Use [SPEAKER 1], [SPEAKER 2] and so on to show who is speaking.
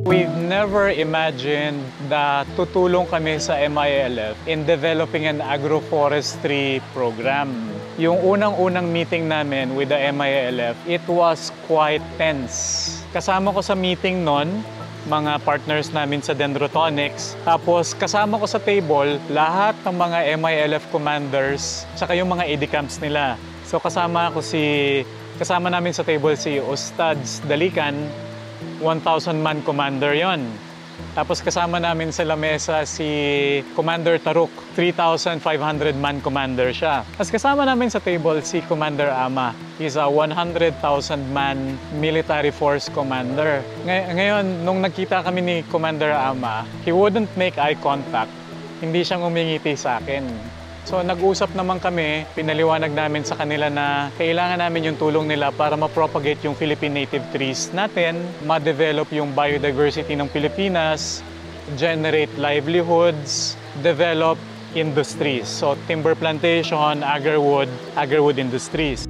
[SPEAKER 1] We've never imagined na tutulong kami sa MILF in developing an agroforestry program. Yung unang-unang meeting namin with the MILF, it was quite tense. Kasama ko sa meeting nun, mga partners namin sa Dendrotonics. Tapos kasama ko sa table lahat ng mga MILF commanders tsaka yung mga ADCamps nila. So kasama namin sa table si Ustads Dalikan, 1,000-man commander yon. Tapos kasama namin sa lamesa si Commander Taruk, 3,500-man commander siya. Tapos kasama namin sa table si Commander Ama. He's a 100,000-man military force commander. Ngayon, nung nagkita kami ni Commander Ama, he wouldn't make eye contact. Hindi siya ngumingiti sa akin. So nag-usap naman kami, pinaliwanag namin sa kanila na kailangan namin yung tulong nila para ma-propagate yung Philippine native trees natin, ma-develop yung biodiversity ng Pilipinas, generate livelihoods, develop industries. So timber plantation, agarwood industries.